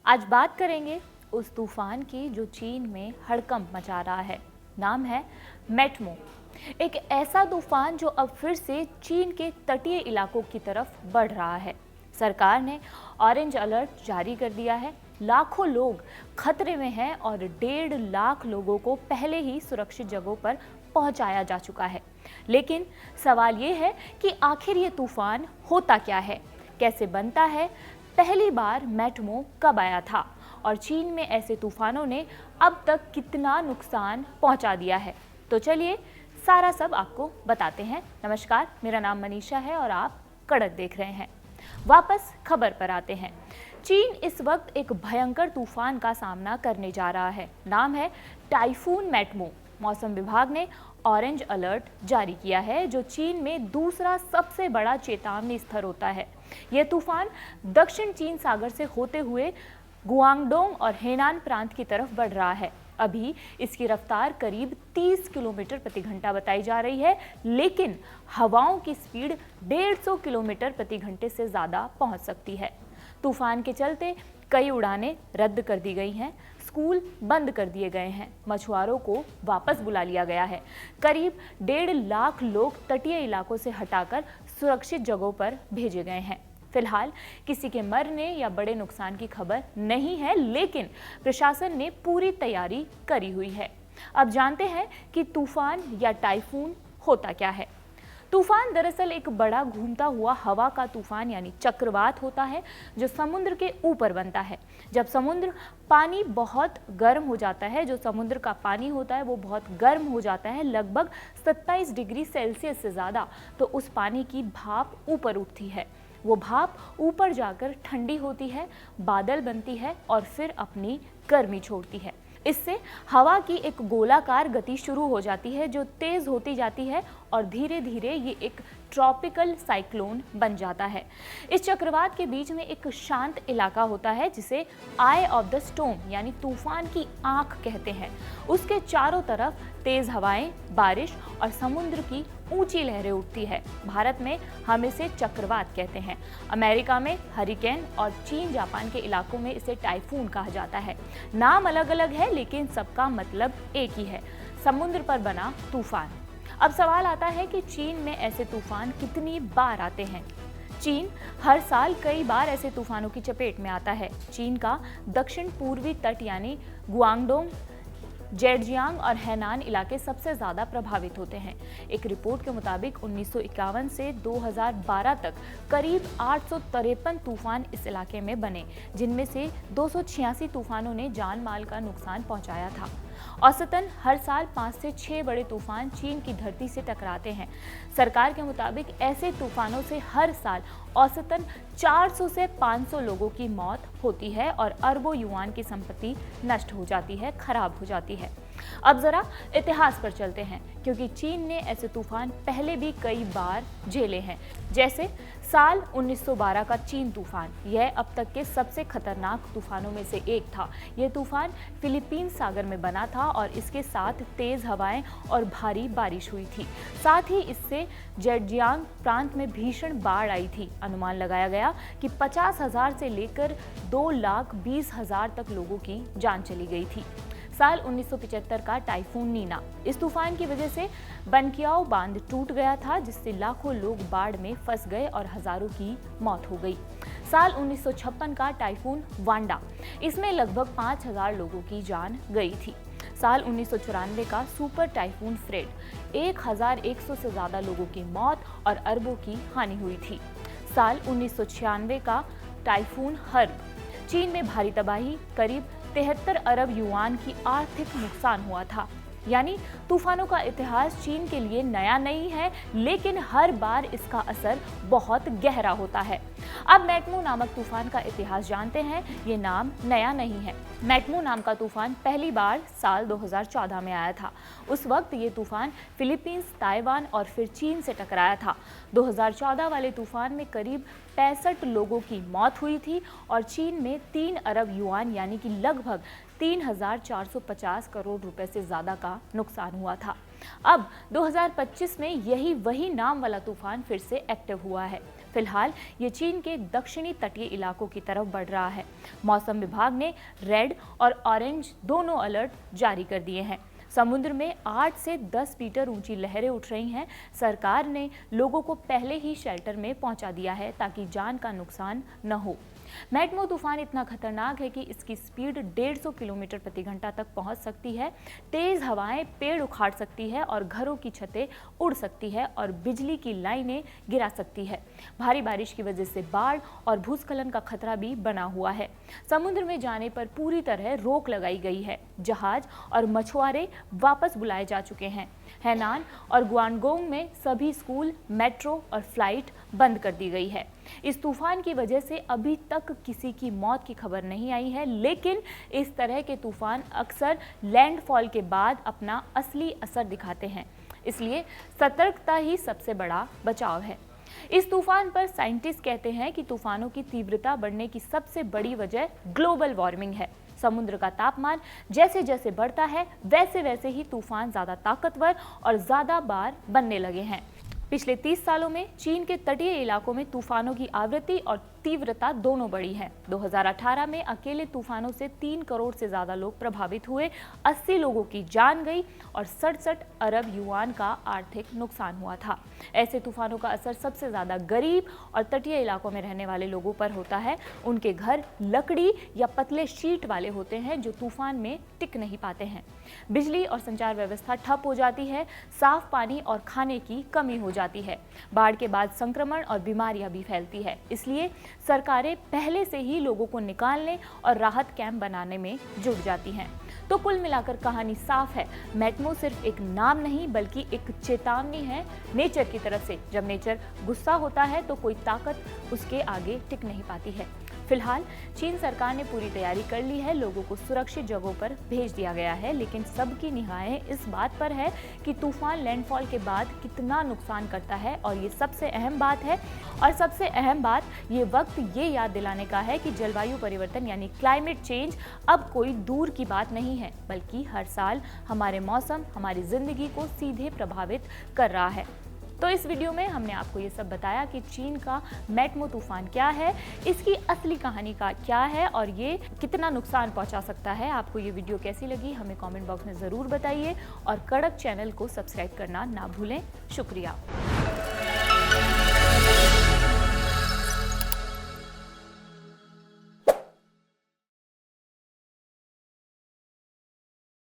आज बात करेंगे उस तूफान की जो चीन में हड़कंप मचा रहा है। नाम है मैटमो। एक ऐसा तूफान जो अब फिर से चीन के तटीय इलाकों की तरफ बढ़ रहा है। सरकार ने ऑरेंज अलर्ट जारी कर दिया है। लाखों लोग खतरे में हैं और 1.5 लाख लोगों को पहले ही सुरक्षित जगहों पर पहुंचाया जा चुका है। लेकिन सवाल ये है कि आखिर ये तूफान होता क्या है, कैसे बनता है, पहली बार मैटमो कब आया था और चीन में ऐसे तूफानों ने अब तक कितना नुकसान पहुंचा दिया है। तो चलिए सारा सब आपको बताते हैं। नमस्कार, मेरा नाम मनीषा है और आप कड़क देख रहे हैं। वापस खबर पर आते हैं। चीन इस वक्त एक भयंकर तूफान का सामना करने जा रहा है। नाम है टाइफून मैटमो। मौसम विभाग ने ऑरेंज अलर्ट जारी किया है, जो चीन में दूसरा सबसे बड़ा चेतावनी स्तर होता है। यह तूफान दक्षिण चीन सागर से होते हुए गुआंगडोंग और हेनान प्रांत की तरफ बढ़ रहा है। अभी इसकी रफ्तार करीब 30 किलोमीटर प्रति घंटा बताई जा रही है, लेकिन हवाओं की स्पीड 150 किलोमीटर प्रति घंटे से ज़्यादा पहुंच सकती है। तूफान के चलते कई उड़ानें रद्द कर दी गई हैं, स्कूल बंद कर दिए गए हैं, मछुआरों को वापस बुला लिया गया है। करीब 1.5 लाख लोग तटीय इलाकों से हटाकर सुरक्षित जगहों पर भेजे गए हैं। फिलहाल किसी के मरने या बड़े नुकसान की खबर नहीं है, लेकिन प्रशासन ने पूरी तैयारी करी हुई है। अब जानते हैं कि तूफान या टाइफून होता क्या है। तूफान दरअसल एक बड़ा घूमता हुआ हवा का तूफान यानी चक्रवात होता है, जो समुद्र के ऊपर बनता है। जब समुद्र पानी बहुत गर्म हो जाता है, जो समुद्र का पानी होता है वो बहुत गर्म हो जाता है, लगभग 27 डिग्री सेल्सियस से ज़्यादा, तो उस पानी की भाप ऊपर उठती है। वो भाप ऊपर जाकर ठंडी होती है, बादल बनती है और फिर अपनी गर्मी छोड़ती है। इससे हवा की एक गोलाकार गति शुरू हो जाती है, जो तेज होती जाती है और धीरे धीरे ये एक ट्रॉपिकल साइक्लोन बन जाता है। इस चक्रवात के बीच में एक शांत इलाका होता है, जिसे आई ऑफ द स्टॉर्म यानी तूफान की आंख कहते हैं। उसके चारों तरफ तेज हवाएं, बारिश और समुद्र की ऊंची लहरें उठती है। भारत में हम इसे चक्रवात कहते हैं, अमेरिका में हरिकेन और चीन जापान के इलाकों में इसे टाइफून कहा जाता है। नाम अलग अलग है, लेकिन सबका मतलब एक ही है, समुद्र पर बना तूफान। अब सवाल आता है कि चीन में ऐसे तूफान कितनी बार आते हैं। चीन हर साल कई बार ऐसे तूफानों की चपेट में आता है। चीन का दक्षिण पूर्वी तट यानी गुआंगडोंग, जेडजियांग और हैनान इलाके सबसे ज़्यादा प्रभावित होते हैं। एक रिपोर्ट के मुताबिक 1951 से 2012 तक करीब 853 तूफान इस इलाके में बने, जिनमें से 286 तूफानों ने जान माल का नुकसान पहुंचाया था। औसतन हर साल 5 से 6 बड़े तूफान चीन की धरती से टकराते हैं। सरकार के मुताबिक ऐसे तूफानों से हर साल औसतन 400 से 500 लोगों की मौत होती है और अरबों युआन की संपत्ति नष्ट हो जाती है, खराब हो जाती है। अब जरा इतिहास पर चलते हैं, क्योंकि चीन ने ऐसे तूफान पहले भी कई बार झेले हैं। जैसे साल 1912 का चीन तूफान, यह अब तक के सबसे खतरनाक तूफानों में से एक था। यह तूफान फिलीपींस सागर में बना था और इसके साथ तेज हवाएं और भारी बारिश हुई थी। साथ ही इससे जेडजियांग प्रांत में भीषण बाढ़ आई थी। अनुमान लगाया गया कि 50,000 से लेकर 2,20,000 तक लोगों की जान चली गई थी। साल 1975 का टाइफून नीना, इस तूफान की वजह से बनकियाओ बांध टूट गया था, जिससे लाखों लोग बाढ़ में फंस गए और हजारों की मौत हो गई। साल 1956 का टाइफून वांडा, इसमें लगभग 5,000 लोगों की जान गई थी। साल 1994 का सुपर टाइफून फ्रेड, 1,100 से ज़्यादा लोगों की मौत और अरबों की हानि हुई थी। साल 1996 का टाइफून हर्ब, चीन में भारी तबाही, करीब 73 अरब युआन की आर्थिक नुकसान हुआ था। यानी तूफानों का इतिहास चीन के लिए नया नहीं है, लेकिन हर बार इसका असर बहुत गहरा होता है। अब मैटमो नामक तूफान का इतिहास जानते हैं। ये नाम नया नहीं है। मैटमो नाम का तूफान पहली बार साल 2014 में आया था। उस वक्त ये तूफान फिलीपींस, ताइवान और फिर चीन से टकराया था। 2014 वाले तूफान में करीब 65 लोगों की मौत हुई थी और चीन में 3 अरब युआन यानी कि लगभग 3,450 करोड़ रुपए से ज़्यादा का नुकसान हुआ था। अब 2025 में यही वही नाम वाला तूफान फिर से एक्टिव हुआ है। फिलहाल ये चीन के दक्षिणी तटीय इलाकों की तरफ बढ़ रहा है। मौसम विभाग ने रेड और ऑरेंज दोनों अलर्ट जारी कर दिए हैं। समुद्र में 8 से 10 मीटर ऊंची लहरें उठ रही हैं। सरकार ने लोगों को पहले ही शेल्टर में पहुंचा दिया है ताकि जान का नुकसान न हो। मैटमो तूफान इतना खतरनाक है कि इसकी स्पीड 150 किलोमीटर प्रति घंटा तक पहुंच सकती है। तेज हवाएं पेड़ उखाड़ सकती है और घरों की छतें उड़ सकती है और बिजली की लाइनें गिरा सकती है। भारी बारिश की वजह से बाढ़ और भूस्खलन का खतरा भी बना हुआ है। समुद्र में जाने पर पूरी तरह रोक लगाई गई है। जहाज और मछुआरे वापस बुलाए जा चुके हैं। हैनान और गुआंगडोंग में सभी स्कूल, मेट्रो और फ्लाइट बंद कर दी गई है। इस तूफान की वजह से अभी तक किसी की मौत की खबर नहीं आई है, लेकिन इस तरह के तूफान अक्सर लैंडफॉल के बाद अपना असली असर दिखाते हैं। इसलिए सतर्कता ही सबसे बड़ा बचाव है। इस तूफान पर साइंटिस्ट कहते हैं कि तूफानों की तीव्रता बढ़ने की सबसे बड़ी वजह ग्लोबल वार्मिंग है। समुद्र का तापमान जैसे जैसे बढ़ता है वैसे वैसे ही तूफान ज्यादा ताकतवर और ज्यादा बार बनने लगे हैं। पिछले 30 सालों में चीन के तटीय इलाकों में तूफानों की आवृत्ति और तीव्रता दोनों बढ़ी है। 2018 में अकेले तूफानों से 3 करोड़ से ज्यादा लोग प्रभावित हुए, 80 लोगों की जान गई और 67 अरब युआन का आर्थिक नुकसान हुआ था। ऐसे तूफानों का असर सबसे ज्यादा गरीब और तटीय इलाकों में रहने वाले लोगों पर होता है। उनके घर लकड़ी या पतले शीट वाले होते हैं जो तूफान में टिक नहीं पाते हैं। बिजली और संचार व्यवस्था ठप हो जाती है। साफ पानी और खाने की कमी हो जाती है। बाढ़ के बाद संक्रमण और बीमारियां भी फैलती है। इसलिए सरकारें पहले से ही लोगों को निकालने और राहत कैंप बनाने में जुट जाती हैं। तो कुल मिलाकर कहानी साफ है। मैटमो सिर्फ एक नाम नहीं बल्कि एक चेतावनी है नेचर की तरफ से। जब नेचर गुस्सा होता है तो कोई ताकत उसके आगे टिक नहीं पाती है। फिलहाल चीन सरकार ने पूरी तैयारी कर ली है। लोगों को सुरक्षित जगहों पर भेज दिया गया है, लेकिन सबकी निगाहें इस बात पर है कि तूफान लैंडफॉल के बाद कितना नुकसान करता है। और ये सबसे अहम बात है। और सबसे अहम बात ये वक्त ये याद दिलाने का है कि जलवायु परिवर्तन यानी क्लाइमेट चेंज अब कोई दूर की बात नहीं है, बल्कि हर साल हमारे मौसम, हमारी जिंदगी को सीधे प्रभावित कर रहा है। तो इस वीडियो में हमने आपको ये सब बताया कि चीन का मैटमो तूफान क्या है, इसकी असली कहानी का क्या है और ये कितना नुकसान पहुंचा सकता है। आपको ये वीडियो कैसी लगी हमें कमेंट बॉक्स में ज़रूर बताइए और कड़क चैनल को सब्सक्राइब करना ना भूलें। शुक्रिया।